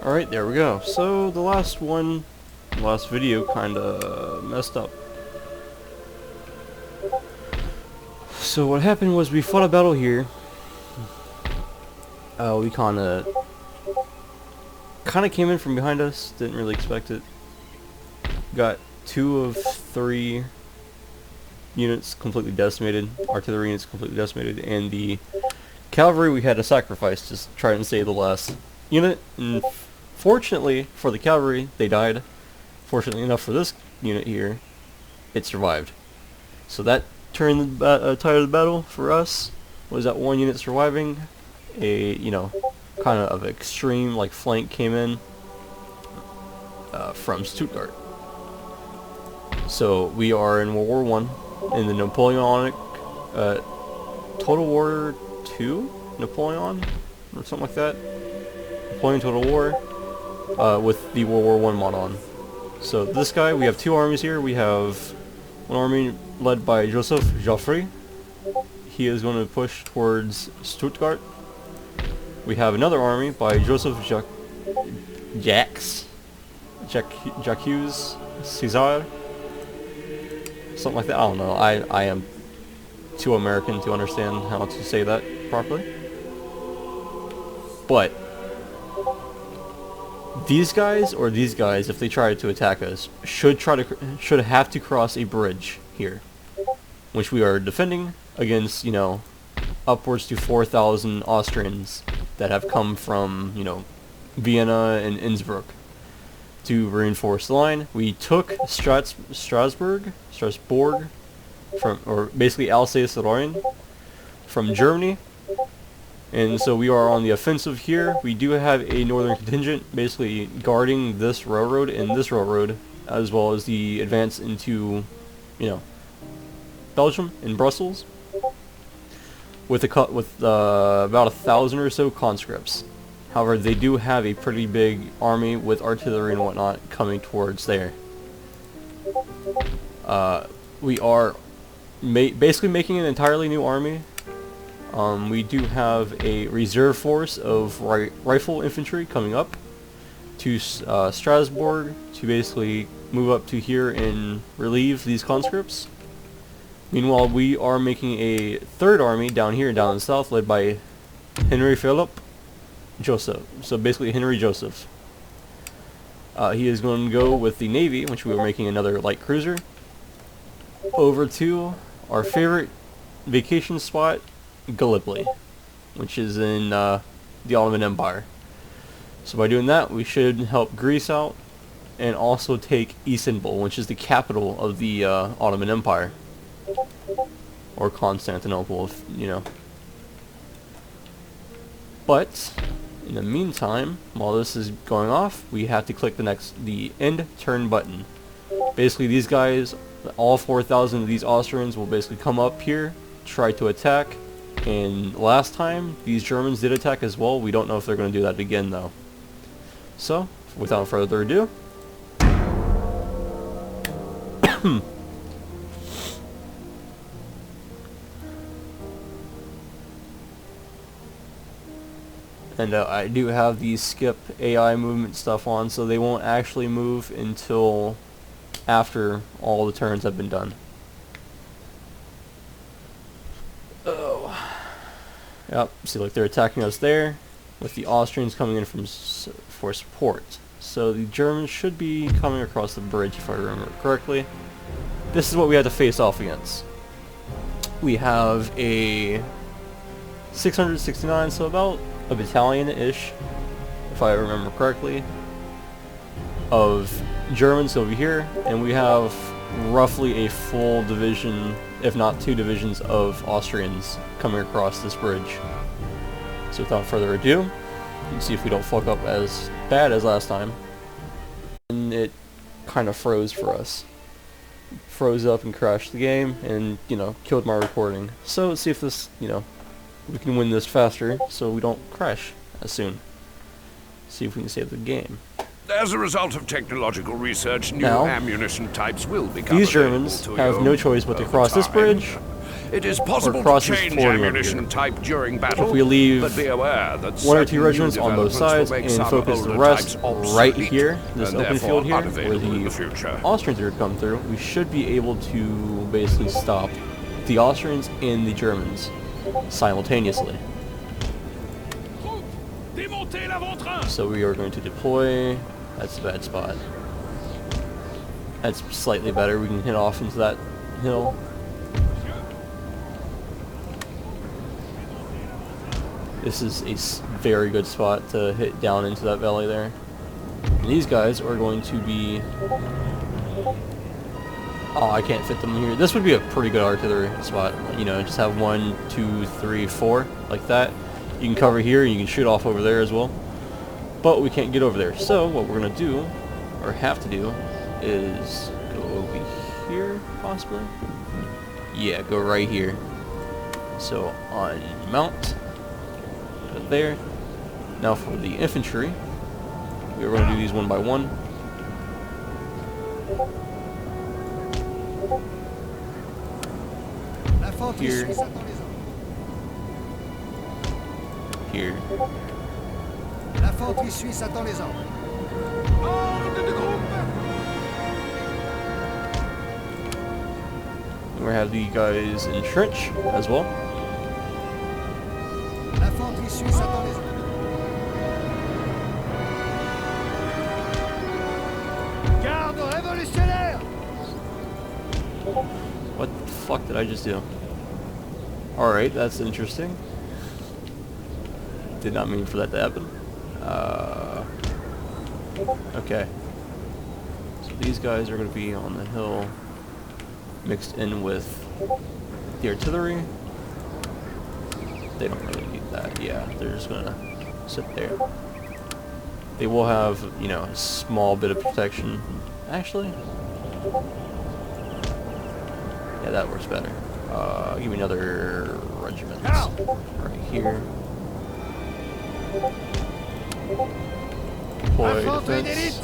Alright, there we go. So, the last video kinda messed up. So what happened was we fought a battle here. We kinda came in from behind us, didn't really expect it. Got 2 of 3 units completely decimated, artillery units completely decimated, and the cavalry we had to sacrifice to try and save the last unit. And fortunately for the cavalry, they died. Fortunately enough for this unit here, it survived. So that turned the tide of the battle for us. Was that one unit surviving? A kind of extreme flank came in from Stuttgart. So we are in World War I in the Napoleonic Total War II, Napoleon or something like that. Napoleon Total War with the World War I mod on. So this guy, we have 2 armies here. We have one army led by Joseph Joffre. He is going to push towards Stuttgart. We have another army by Joseph Jacques César. Something like that. I don't know. I am too American to understand how to say that properly. But these guys, if they try to attack us, should have to cross a bridge here, which we are defending against, upwards to 4,000 Austrians that have come from, Vienna and Innsbruck to reinforce the line. We took Strasbourg from, or basically Alsace-Lorraine from Germany. And so we are on the offensive here. We do have a northern contingent basically guarding this railroad and this railroad, as well as the advance into, Belgium and Brussels, with about 1,000 or so conscripts. However, they do have a pretty big army with artillery and whatnot coming towards there. We are basically making an entirely new army. We do have a reserve force of rifle infantry coming up to Strasbourg to basically move up to here and relieve these conscripts. Meanwhile, we are making a 3rd army down here, down in the south, led by Henry Philip Joseph. So basically Henry Joseph. He is going to go with the Navy, which we are making another light cruiser, over to our favorite vacation spot, Gallipoli, which is in the Ottoman Empire. So by doing that, we should help Greece out and also take Istanbul, which is the capital of the Ottoman Empire, or Constantinople, But in the meantime, while this is going off, we have to click the end turn button. Basically, these guys, all 4,000 of these Austrians will basically come up here, try to attack. And last time, these Germans did attack as well. We don't know if they're going to do that again, though. So, without further ado, and I do have the skip AI movement stuff on, so they won't actually move until after all the turns have been done. Yep, see, look, they're attacking us there, with the Austrians coming in for support. So the Germans should be coming across the bridge, if I remember correctly. This is what we have to face off against. We have a 669, so about a battalion-ish, if I remember correctly, of Germans over here, and we have roughly a full division, if not 2 divisions, of Austrians coming across this bridge. So without further ado, let's see if we don't fuck up as bad as last time. And it kind of froze for us. Froze up and crashed the game, and, killed my recording. So let's see if this, we can win this faster, so we don't crash as soon. See if we can save the game. As a result of technological research, new now, ammunition types will become these Germans have no choice but to cross this bridge It is possible to cross this change ford over ammunition here. type during battle, If we leave but be aware that one or two certain regiments new on both developments sides will make and some focus the older rest types right obsolete here, this and open therefore field here, where unavailable in the future. Austrians are come through, we should be able to basically stop the Austrians and the Germans simultaneously. So we are going to deploy. That's a bad spot. That's slightly better. We can hit off into that hill. This is a very good spot to hit down into that valley there. And these guys are going to be... Oh, I can't fit them here. This would be a pretty good artillery spot. You know, just have 1, 2, 3, 4, like that. You can cover here, and you can shoot off over there as well. But we can't get over there. So what we're going to do, or have to do, is go over here, possibly? Yeah, go right here. So on mount, go there. Now for the infantry, we're going to do these one by one. Here. Here. L'infanterie suisse attend les ordres. We're going to have the guys in trench as well. L'infanterie suisse attend les ordres. Garde révolutionnaire! What the fuck did I just do? Alright, that's interesting. Did not mean for that to happen. Okay. So these guys are going to be on the hill, mixed in with the artillery. They don't really need that. Yeah, they're just going to sit there. They will have, you know, a small bit of protection. Actually, yeah, that works better. Give me another regiment right here. Deploy defense.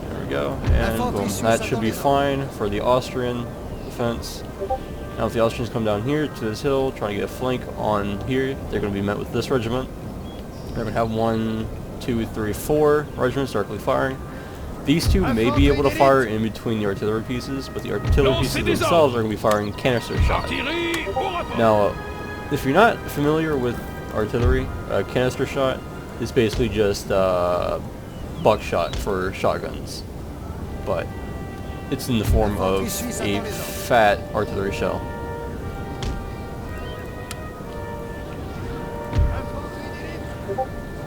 There we go, and boom. That should be fine for the Austrian defense. Now if the Austrians come down here to this hill, trying to get a flank on here, they're going to be met with this regiment. They're going to have 1, 2, 3, 4 regiments directly firing. These two may be able to fire in between the artillery pieces, but the artillery pieces themselves are going to be firing canister shot. Now, if you're not familiar with artillery, canister shot is basically just buckshot for shotguns, but it's in the form of a fat artillery shell.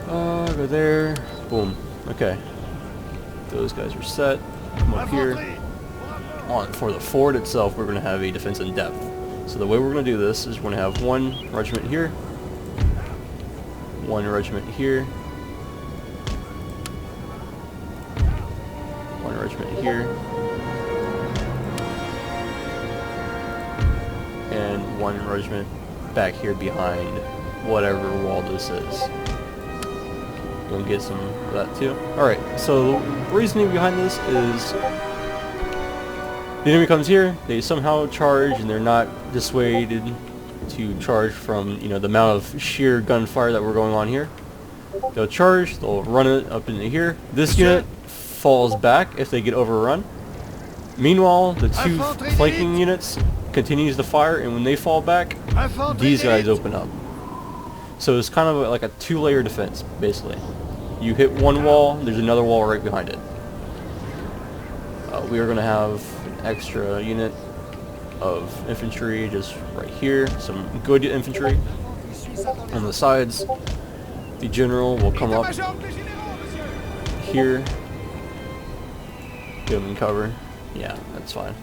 Go there. Boom. Okay. Those guys are set. Come up here. For the fort itself, we're going to have a defense in depth. So the way we're going to do this is we're going to have 1 regiment here, 1 regiment here, 1 regiment here, and 1 regiment back here behind whatever wall this is. We'll get some of that too. Alright, so the reasoning behind this is the enemy comes here, they somehow charge, and they're not dissuaded to charge from, you know, the amount of sheer gunfire that we're going on here. They'll charge, they'll run it up into here. This unit falls back if they get overrun. Meanwhile, the 2 flanking units continues to fire, and when they fall back, these guys open up. So it's kind of like a 2-layer defense, basically. You hit one wall, there's another wall right behind it. We are going to have an extra unit of infantry just right here. Some good infantry on the sides. The general will come up here. Give him cover. Yeah, that's fine.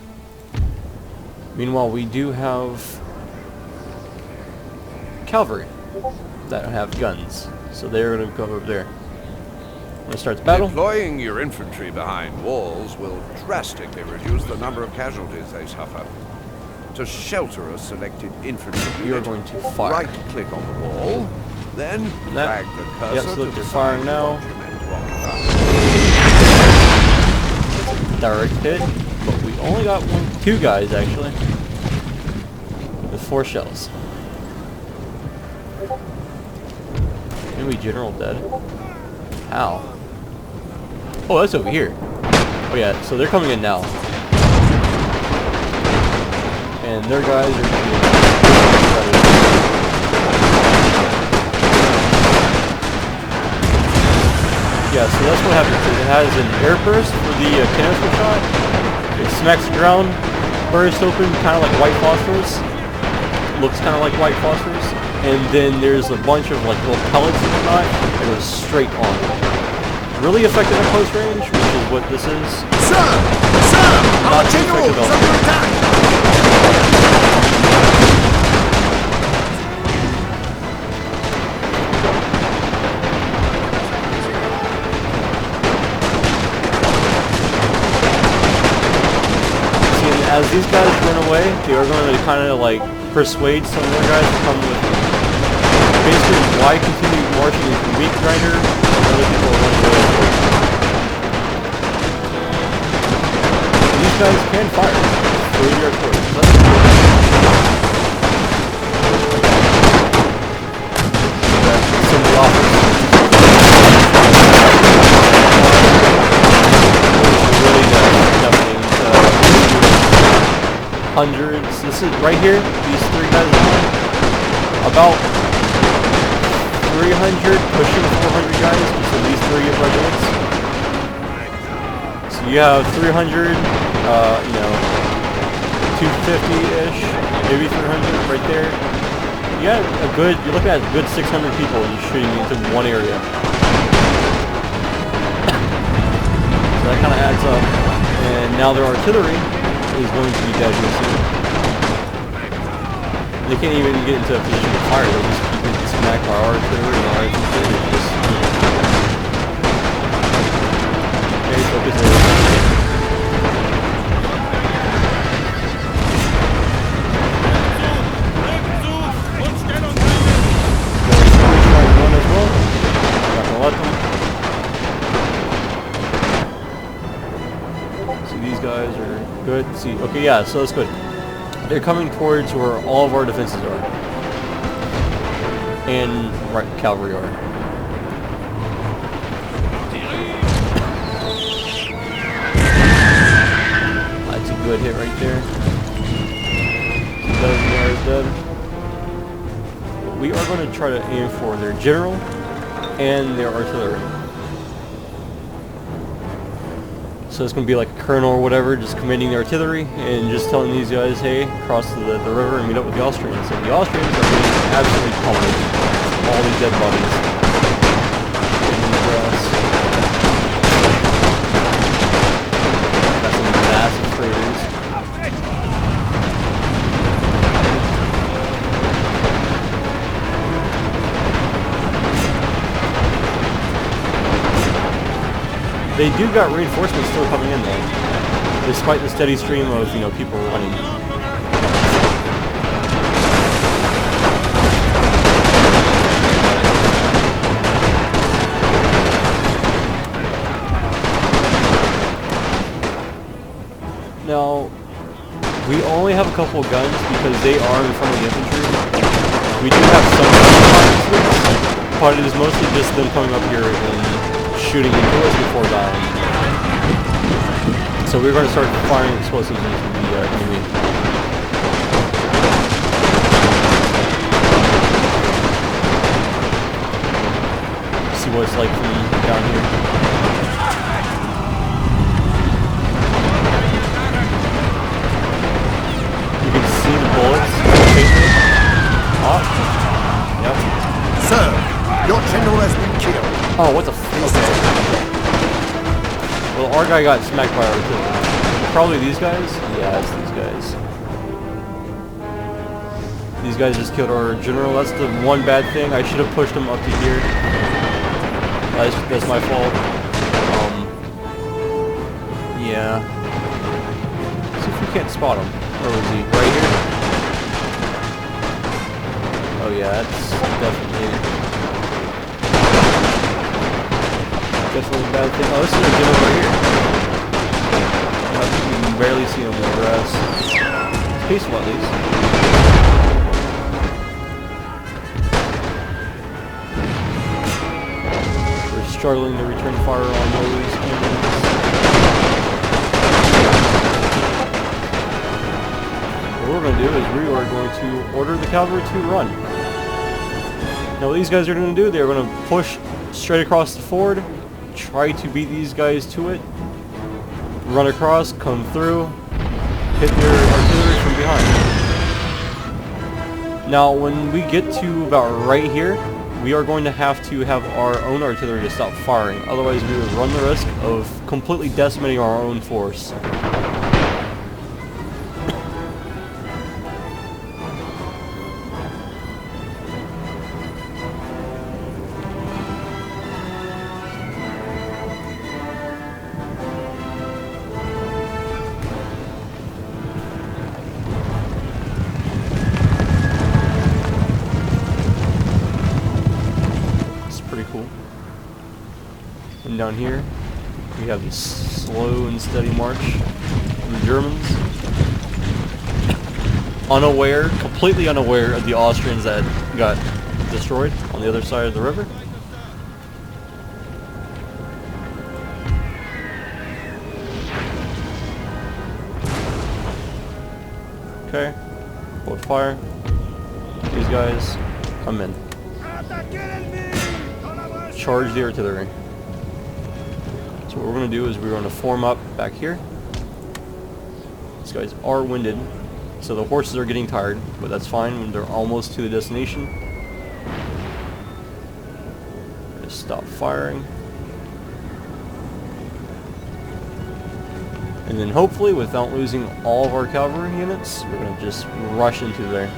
Meanwhile, we do have cavalry that have guns, so they're going to go over there. I'm going to start the battle. Deploying your infantry behind walls will drastically reduce the number of casualties they suffer. To shelter a selected infantry You're unit, going to fire. right-click on the wall, then drag the cursor Yep, so look, to they're the firing now. document to occupy. Direct hit, but We only got two guys actually, with 4 shells. Enemy general dead. How? Oh, that's over here. Oh yeah, so they're coming in now. And their guys are being yeah, so that's what happens. It has an air burst for the canister shot. It smacks the ground, bursts open, kind of like white phosphorus. Looks kind of like white phosphorus. And then there's a bunch of like little pellets and whatnot that goes straight on. Really effective at close range, which is what this is. Sir! Sir! Our Not general is effective under attack! See, and as these guys run away, they are going to kind of like persuade some other guys to come with them. Basically, why continue marching with the meat grinder when other people are running away? These guys can fire through the artillery. So that's cool. That's some of the offers. Really nothing to hundreds. This is right here. These 3 guys are about 300, pushing 400 guys, just at least 3 regiments. So you have 300, you know, 250-ish, maybe 300 right there. You got a good, you're looking at a good 600 people and you're shooting into one area. So that kind of adds up. And now their artillery is going to be dead here soon. They can't even get into a position to fire, they'll just keep getting smacked by our artillery and our infantry. Just, okay, focus there. One as well. Not gonna let them. See, these guys are good. See, okay, yeah, so that's good. They're coming towards where all of our defenses are. And right, cavalry are. That's a good hit right there. Dozen guys dead. We are going to try to aim for their general and their artillery. So it's going to be like a colonel or whatever, just commanding the artillery and just telling these guys, hey, cross the river and meet up with the Austrians. And the Austrians are being absolutely pummeled. All these dead bodies. In the grass. Got some massive craters. They do got reinforcements still coming in though, despite the steady stream of, you know, people running. Now, we only have a couple of guns because they are in front of the infantry. We do have some guns, but it is mostly just them coming up here and shooting into us before dying. So we're going to start firing explosives into the enemy. See what it's like from down here. You can see the bullets. Oh. Yep. Sir, your general has been killed. Oh, what the f***? Okay. Well, our guy got smacked by artillery. Probably these guys? Yeah, it's these guys. These guys just killed our general. That's the one bad thing. I should have pushed him up to here. That's my fault. Yeah. Let's see if we can't spot him. Where was he? Right here? Oh yeah, that's definitely a bad thing. Oh, this is a general right here. can barely see them in the grass. It's peaceful at least. We're struggling to return fire on those cannons. What we're going to do is we are going to order the cavalry to run. Now what these guys are going to do, they're going to push straight across the ford, try to beat these guys to it, run across, come through, hit their artillery from behind. Now when we get to about right here, we are going to have our own artillery to stop firing, otherwise we would run the risk of completely decimating our own force. And down here, we have the slow and steady march of the Germans. Unaware, completely unaware of the Austrians that got destroyed on the other side of the river. Okay, hold fire. These guys, come in. Charge the artillery. So what we're going to do is we're going to form up back here. These guys are winded, so the horses are getting tired, but that's fine when they're almost to the destination. Just stop firing. And then hopefully, without losing all of our cavalry units, we're going to just rush into there.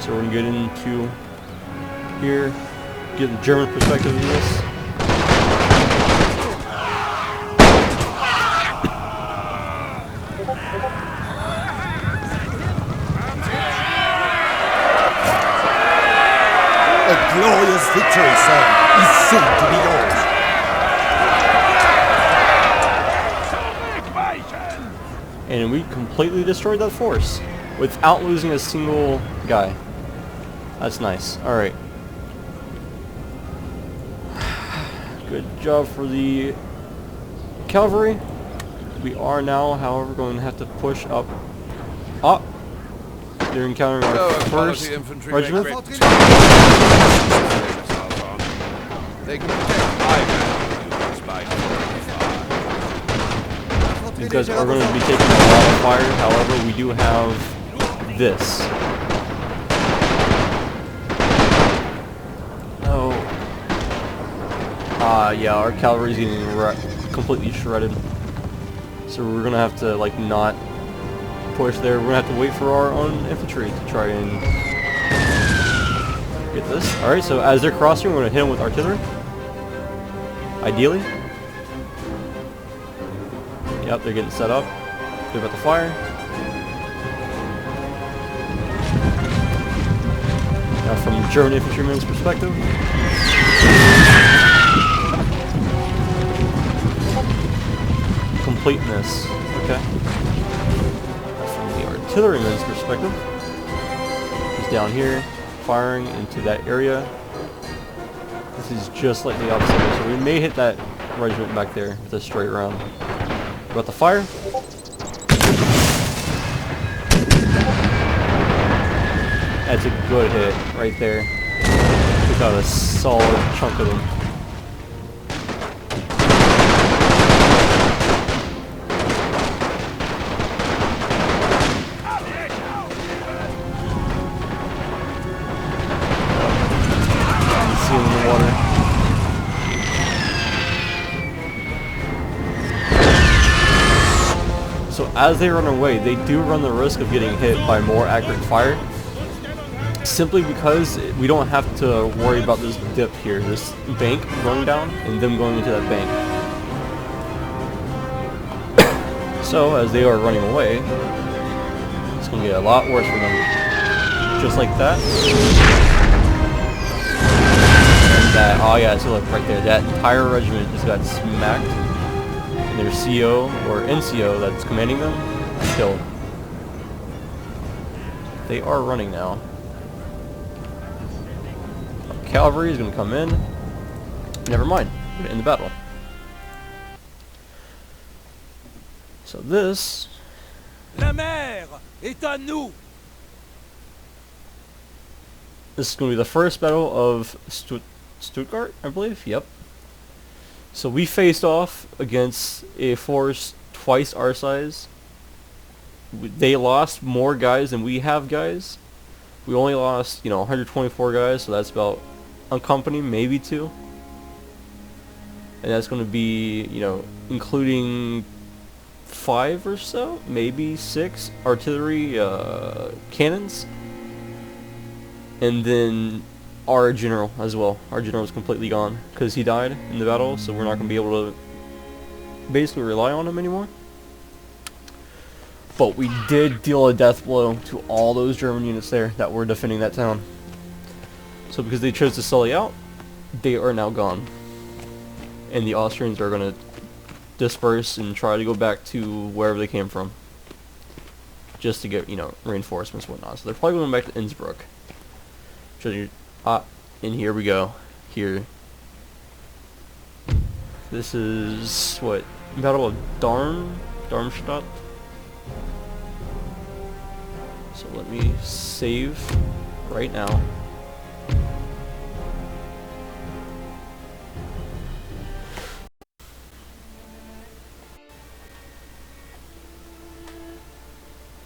So we're going to get into here, get the German perspective of this. A glorious victory, sir, is soon to be yours. And we completely destroyed that force without losing a single guy. That's nice. Alright. Good job for the cavalry. We are now, however, going to have to push up. Up. They're encountering our first regiment. They can protect my men by These guys are going to be taking a lot of fire. However, we do have this. Yeah, our cavalry's getting completely shredded. So we're gonna have to, like, not push there. We're gonna have to wait for our own infantry to try and get this. Alright, so as they're crossing, we're gonna hit them with artillery. Ideally. Yep, they're getting set up. They're about to fire. Now from the German infantryman's perspective. Completeness. Okay. From the artilleryman's perspective, he's down here, firing into that area. This is just like the opposite way, so we may hit that regiment back there with a straight round. About the fire. That's a good hit right there. We got a solid chunk of them. In the water. So as they run away, they do run the risk of getting hit by more accurate fire, simply because we don't have to worry about this dip here, this bank running down, and them going into that bank. So as they are running away, it's going to get a lot worse for them. Just like that. That, oh yeah, so look right there. That entire regiment just got smacked. And their CO, or NCO that's commanding them, killed. They are running now. Cavalry is going to come in. Never mind. We're going to end the battle. So this... La mer est à nous. This is going to be the first battle of Stuttgart, I believe. Yep. So we faced off against a force twice our size. They lost more guys than we have guys. We only lost, 124 guys, so that's about a company, maybe 2. And that's going to be, including 5 or so, maybe 6 artillery cannons. And then our general as well. Our general is completely gone because he died in the battle, so we're not going to be able to basically rely on him anymore. But we did deal a death blow to all those German units there that were defending that town. So because they chose to sully out, they are now gone. And the Austrians are going to disperse and try to go back to wherever they came from. Just to get, reinforcements and whatnot. So they're probably going back to Innsbruck. And here we go. Here. This is, what? Battle of Darmstadt? So let me save right now.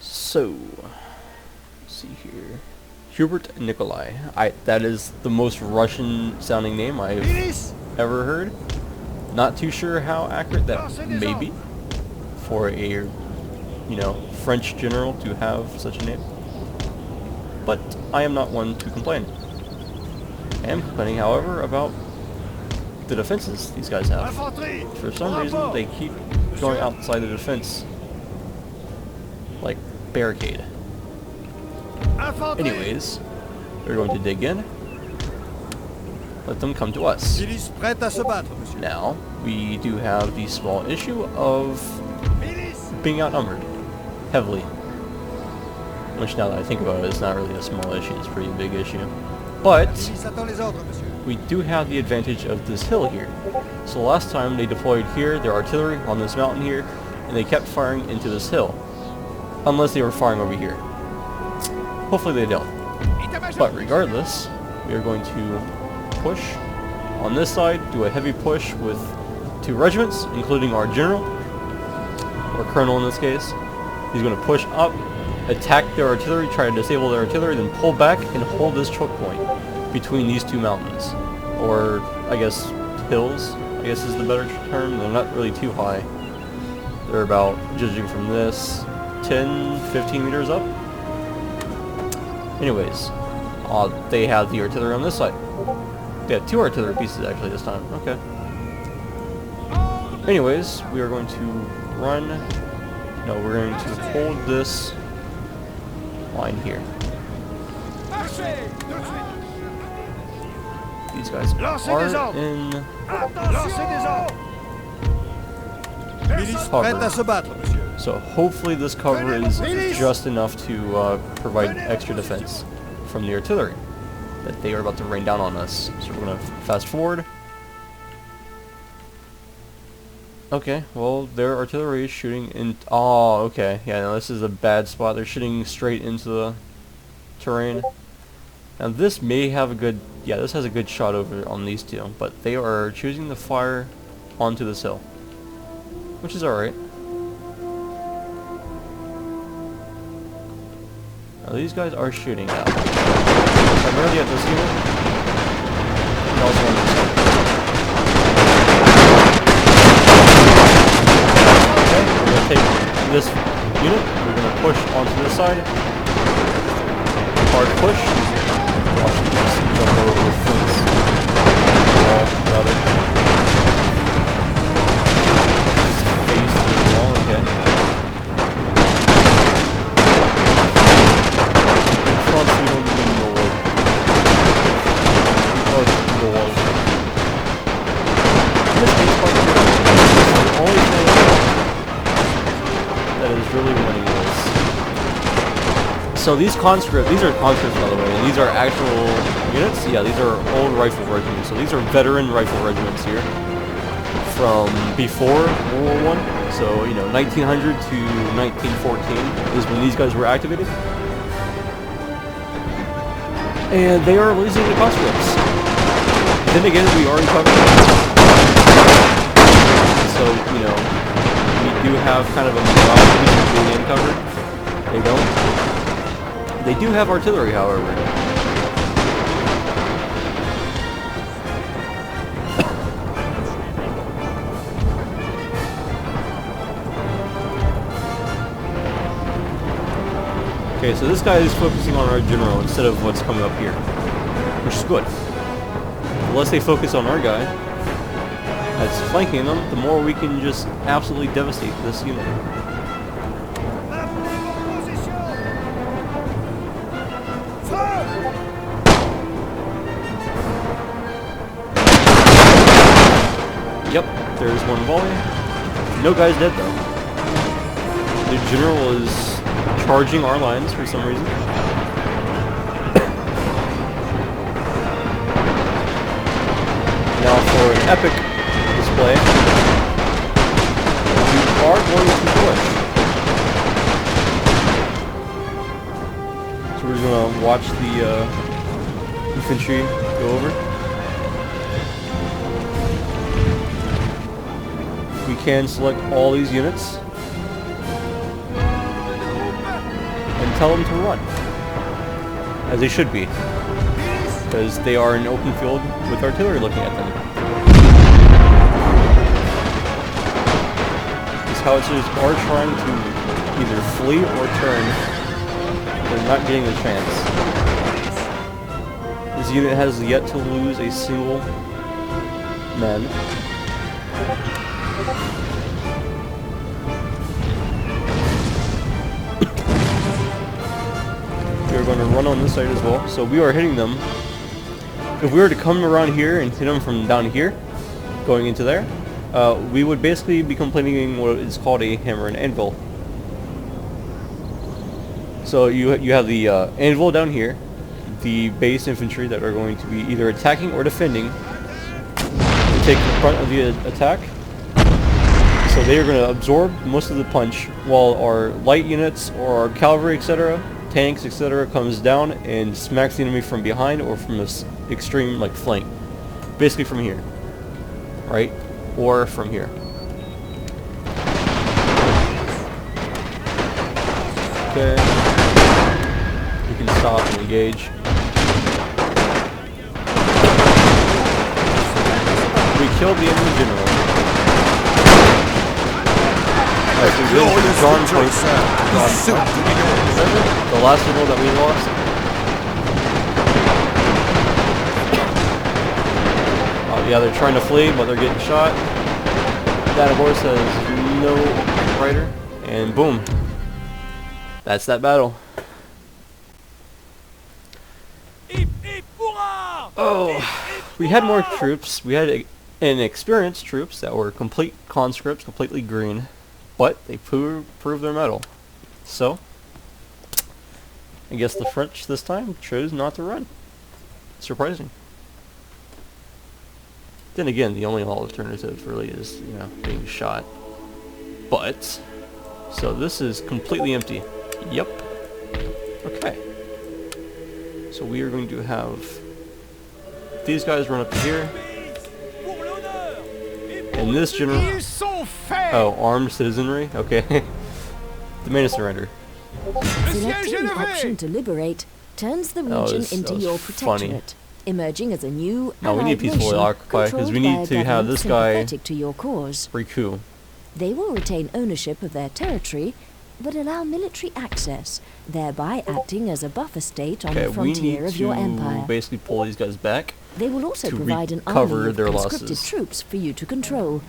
So, let's see here. Hubert Nikolai. That is the most Russian sounding name I've ever heard. Not too sure how accurate that may be for a, French general to have such a name. But I am not one to complain. I am complaining, however, about the defenses these guys have. For some reason, they keep going outside the defense. Like, barricade. Anyways, we're going to dig in. Let them come to us. Now, we do have the small issue of being outnumbered. Heavily. Which, now that I think about it, it's not really a small issue, it's a pretty big issue. But, we do have the advantage of this hill here. So last time they deployed here, their artillery on this mountain here, and they kept firing into this hill. Unless they were firing over here. Hopefully they don't. But regardless, we are going to push on this side, do a heavy push with 2 regiments, including our general, or colonel in this case. He's going to push up, attack their artillery, try to disable their artillery, then pull back and hold this choke point between these 2 mountains. Or, I guess, hills, I guess is the better term. They're not really too high. They're about, judging from this, 10, 15 meters up. Anyways, they have the artillery on this side. They have 2 artillery pieces actually this time. Okay. Anyways, we are going to run. No, we're going to hold this line here. These guys are in cover. So hopefully this cover is just enough to provide extra defense from the artillery that they are about to rain down on us. So we're going to fast forward. Okay, well, their artillery is shooting in... Oh, okay. Yeah, no, this is a bad spot. They're shooting straight into the terrain. Now this may have a good... Yeah, this has a good shot over on these 2. But they are choosing to fire onto this hill. Which is alright. Now these guys are shooting now. Primarily at this unit. And also on this side. Okay, we're going to take this unit. We're going to push onto this side. Hard push. Watch this jump over the fence. Wall, rather. Face to the wall, okay. We don't need no wood. Oh, the wall. So these are conscripts, by the way, and these are actual units. Yeah, these are old rifle regiments. So these are veteran rifle regiments here from before World War I. So, you know, 1900 to 1914 is when these guys were activated. And they are losing the conscripts. Then again, we are in cover. So, you know, we do have kind of a morale boost being in cover. They don't. They do have artillery, however. Okay, so this guy is focusing on our general instead of what's coming up here, which is good. The less they focus on our guy that's flanking them, the more we can just absolutely devastate this unit. Yep, there's one volley. No guy's dead though. The general is charging our lines for some reason. Now for an epic display, we are going to push. So we're going to watch the infantry go over. We can select all these units and tell them to run, as they should be, because they are in open field with artillery looking at them. These howitzers are trying to either flee or turn. They're not getting a chance. This unit has yet to lose a single man. We're going to run on this side as well. So we are hitting them. If we were to come around here and hit them from down here, going into there, we would basically be completing what is called a hammer and anvil. So you have the anvil down here, the base infantry that are going to be either attacking or defending, to take the front of the attack. So they are going to absorb most of the punch, while our light units or our cavalry, etc., tanks, etc., comes down and smacks the enemy from behind or from this extreme like flank. Basically from here. Right? Or from here. Okay. You can stop and engage. We killed the enemy general. Alright, so we're going to John Point. The last one that we lost. Yeah, they're trying to flee, but they're getting shot. That horse has no rider, and boom. That's that battle. Oh, we had more troops. We had inexperienced troops that were complete conscripts, completely green, but they proved their mettle. So, I guess the French this time chose not to run. Surprising. Then again, the only alternative really is, you know, being shot. But, so this is completely empty. Yep. Okay. So we are going to have these guys run up to here. And this general... Oh, armed citizenry? Okay. Demand a surrender. Selecting the option to liberate turns the region into your protectorate, emerging as a new we need peacefully occupy because we need to have this guy to your cause. recoup. They will retain ownership of their territory, but allow military access, thereby acting as a buffer state on the frontier of your empire. Basically pull these guys back. They will also to provide an recover army of their conscripted losses. troops for you to control.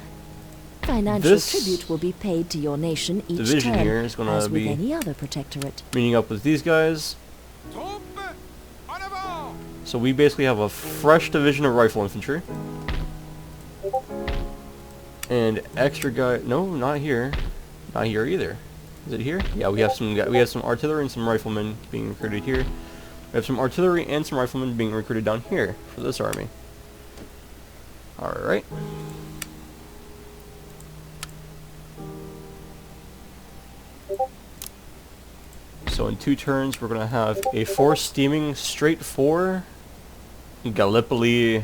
Financial tribute will be paid to your nation each division term, here is going as to with be any other protectorate. meeting up with these guys. So we basically have a fresh division of rifle infantry. And extra guy... No, not here. Not here either. Is it here? Yeah, we have some artillery and some riflemen being recruited here. We have some artillery and some riflemen being recruited down here for this army. Alright. So in 2 turns, we're going to have a force steaming straight for Gallipoli.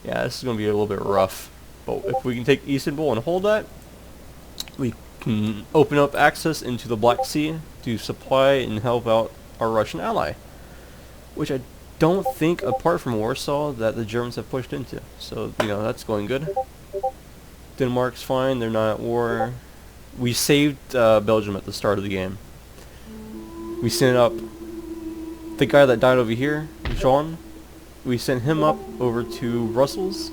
Yeah, this is going to be a little bit rough. But if we can take Istanbul and hold that, we can open up access into the Black Sea to supply and help out our Russian ally. Which I don't think, apart from Warsaw, that the Germans have pushed into. So, you know, that's going good. Denmark's fine, they're not at war. We saved Belgium at the start of the game. We sent up the guy that died over here, Jean. We sent him up over to Brussels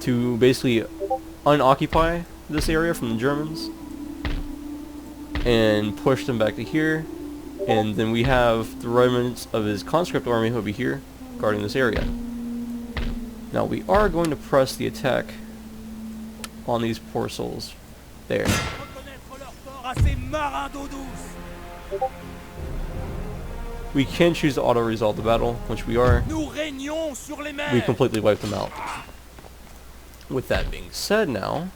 to basically unoccupy this area from the Germans and push them back to here. And then we have the remnants of his conscript army over here guarding this area. Now we are going to press the attack on these poor souls. There. We can choose to auto-resolve the battle, which we are. We completely wiped them out. With that being said now,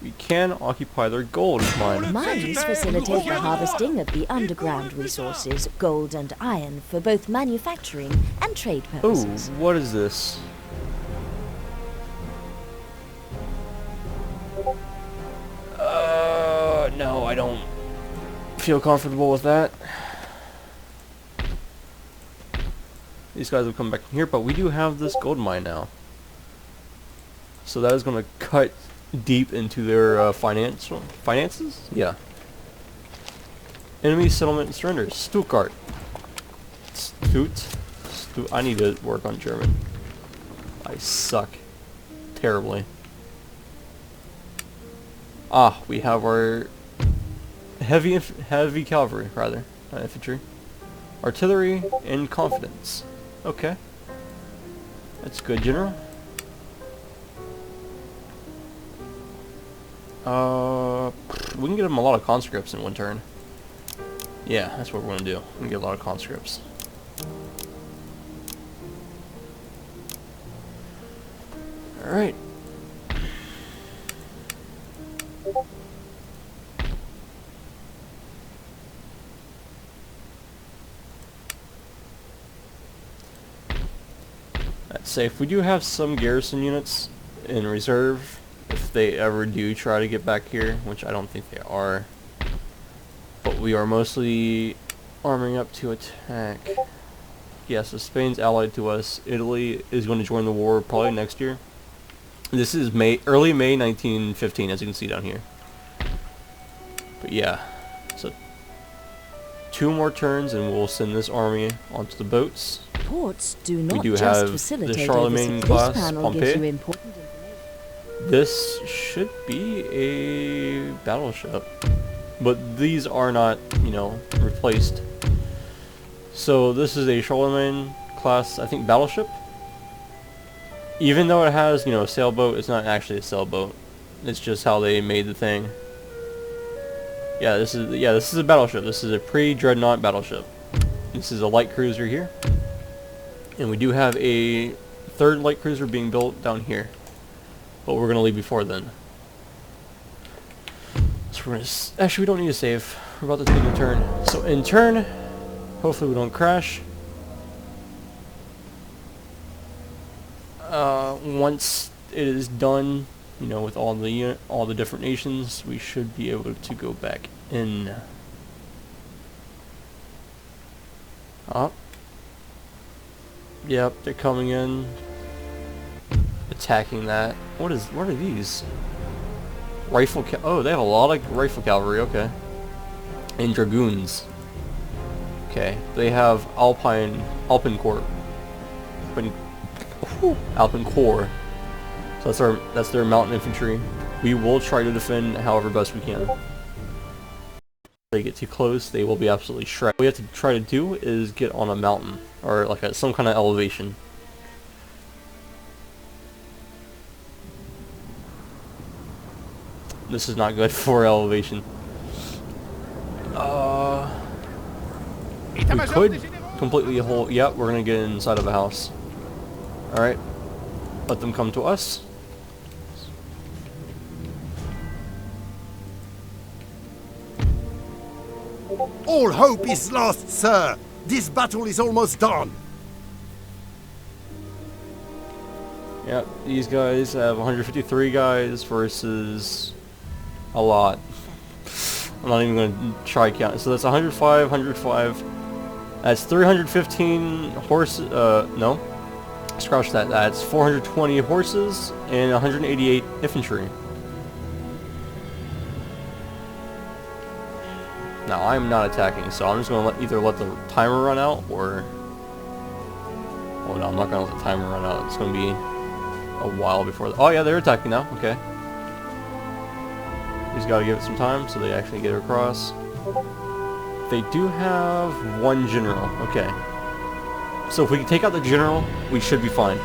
we can occupy their gold mine. Mines facilitate the harvesting of the underground resources, gold and iron, for both manufacturing and trade Oh, purposes. what is this? No, I don't feel comfortable with that. These guys have come back in here, but we do have this gold mine now. So that is going to cut deep into their finances? Yeah. Enemy settlement surrenders. Stuttgart. I need to work on German. I suck terribly. Ah, we have our heavy cavalry, rather, not infantry. Artillery and confidence. Okay. That's good, General. We can get them a lot of conscripts in 1 turn. Yeah, that's what we're going to do. We can get a lot of conscripts. Alright. That's safe. We do have some garrison units in reserve if they ever do try to get back here, which I don't think they are. But we are mostly arming up to attack. Yeah, so Spain's allied to us. Italy is going to join the war probably next year. This is early May 1915, as you can see down here. But yeah, so 2 more turns and we'll send this army onto the boats. Ports do not we do just have facilitate the Charlemagne class Pompey. This should be a battleship, but these are not, you know, replaced. So this is a Charlemagne class, I think, battleship. Even though it has, you know, a sailboat, it's not actually a sailboat. It's just how they made the thing. Yeah, this is a battleship. This is a pre-dreadnought battleship. This is a light cruiser here. And we do have a 3rd light cruiser being built down here. But we're going to leave before then. So we're going to... Actually, we don't need to save. We're about to take a turn. So in turn, hopefully we don't crash. Once it is done, you know, with all the different nations, we should be able to go back in. Up. Yep, they're coming in, attacking that. What are these? Oh, they have a lot of rifle cavalry. Okay, and dragoons. Okay, they have Alpine Corps. Alpine Corps. So that's their mountain infantry. We will try to defend however best we can. If they get too close, they will be absolutely shredded. What we have to try to do is get on a mountain or like some kind of elevation. This is not good for elevation. We could completely hold... Yep, we're gonna get inside of a house. Alright. Let them come to us. All hope is lost, sir. This battle is almost done. Yep, these guys have 153 guys versus a lot. I'm not even going to try count. So that's 105, 105. That's 315 horses. No. Scratch that. That's 420 horses and 188 infantry. Now, I'm not attacking, so I'm just going to either let the timer run out, or... Oh, no, I'm not going to let the timer run out. It's going to be a while before... Oh, yeah, they're attacking now. Okay. Just got to give it some time so they actually get across. They do have one general. Okay. So if we can take out the general, we should be fine.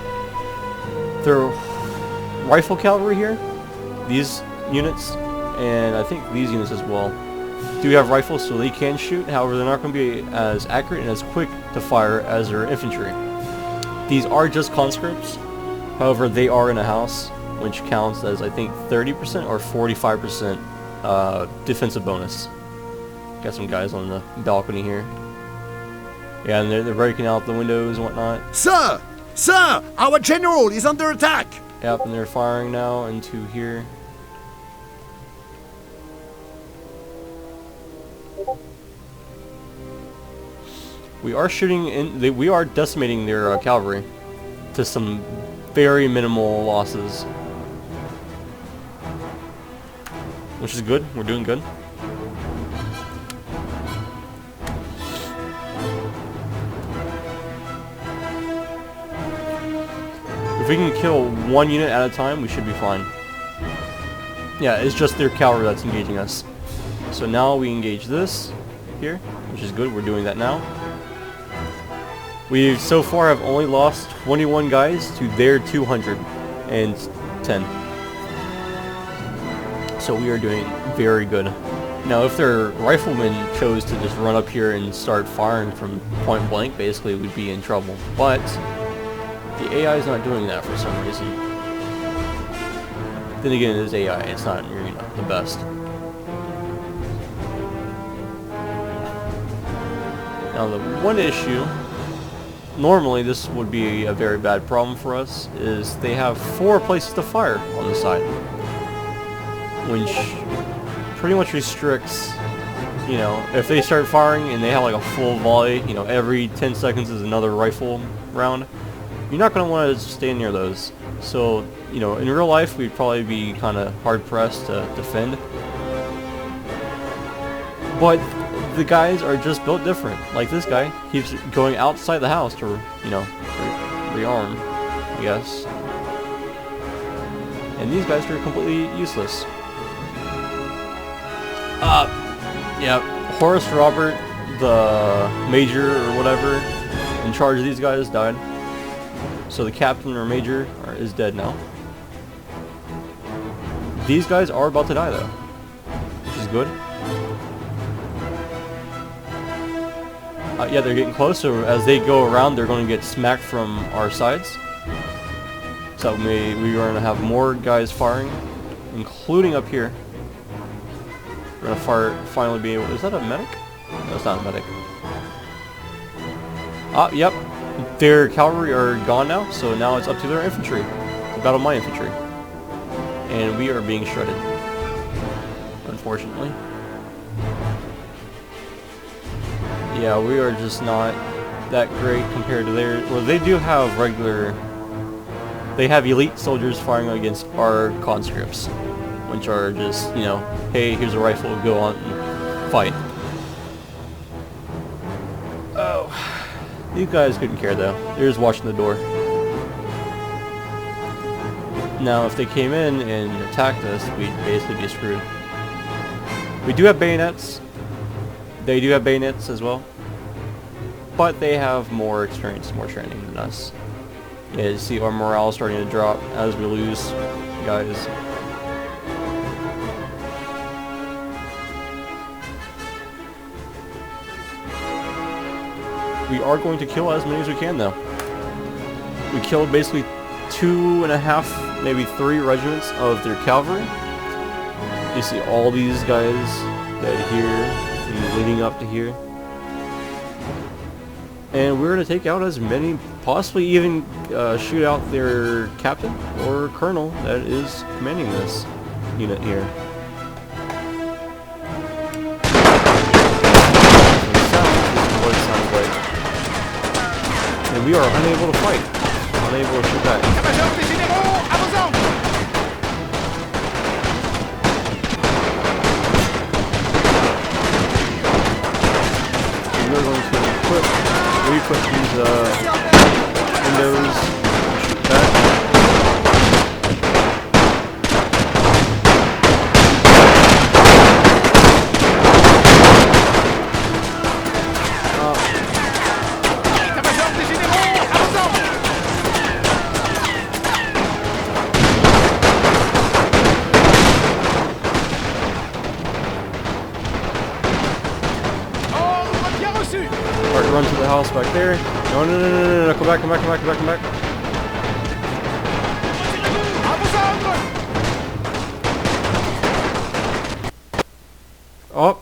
Their rifle cavalry here, these units, and I think these units as well, do have rifles, so they can shoot. However, they're not going to be as accurate and as quick to fire as their infantry. These are just conscripts. However, they are in a house, which counts as, I think, 30% or 45% defensive bonus. Got some guys on the balcony here. Yeah, and they're breaking out the windows and whatnot. Sir! Sir! Our general is under attack! Yep, and they're firing now into here. We are shooting in. We are decimating their cavalry to some very minimal losses, which is good. We're doing good. If we can kill one unit at a time, we should be fine. Yeah, it's just their cavalry that's engaging us. So now we engage this here, which is good. We're doing that now. We so far have only lost 21 guys to their 210. So we are doing very good. Now if their riflemen chose to just run up here and start firing from point blank, basically we'd be in trouble. But the AI is not doing that for some reason. Then again, it is AI. It's not, you know, the best. Now the one issue, normally this would be a very bad problem for us, is they have 4 places to fire on the side, which pretty much restricts, you know, if they start firing and they have like a full volley, you know, every 10 seconds is another rifle round, you're not going to want to stay near those. So, you know, in real life we'd probably be kind of hard pressed to defend, but the guys are just built different. Like this guy keeps going outside the house to, you know, rearm, I guess. And these guys are completely useless. Yeah, Horace Robert, the major or whatever in charge of these guys, died. So the captain or major is dead now. These guys are about to die though, which is good. Yeah, they're getting close, so as they go around, they're going to get smacked from our sides. So we are going to have more guys firing, including up here. We're going to finally be able... Is that a medic? No, it's not a medic. Yep. Their cavalry are gone now, so now it's up to their infantry. It's a battle of my infantry. And we are being shredded, unfortunately. Yeah, we are just not that great compared to their... Well, they do have regular... They have elite soldiers firing against our conscripts, which are just, you know, hey, here's a rifle, go on and fight. Oh. These guys couldn't care though. They're just watching the door. Now, if they came in and attacked us, we'd basically be screwed. We do have bayonets. They do have bayonets as well, but they have more experience, more training than us. Yeah, you see our morale starting to drop as we lose guys. we are going to kill as many as we can, though. We killed basically 2.5, maybe 3 regiments of their cavalry. You see all these guys dead here, and leading up to here. And we're going to take out as many, possibly even shoot out their captain or colonel that is commanding this unit here. What it sounds like. And we are unable to fight. Unable to shoot back. And we are going to re-equip these windows and shoot back. Alright, run to the house back there. No, no, no, no, no, no, come back, come back, come back, come back, come back. Oh,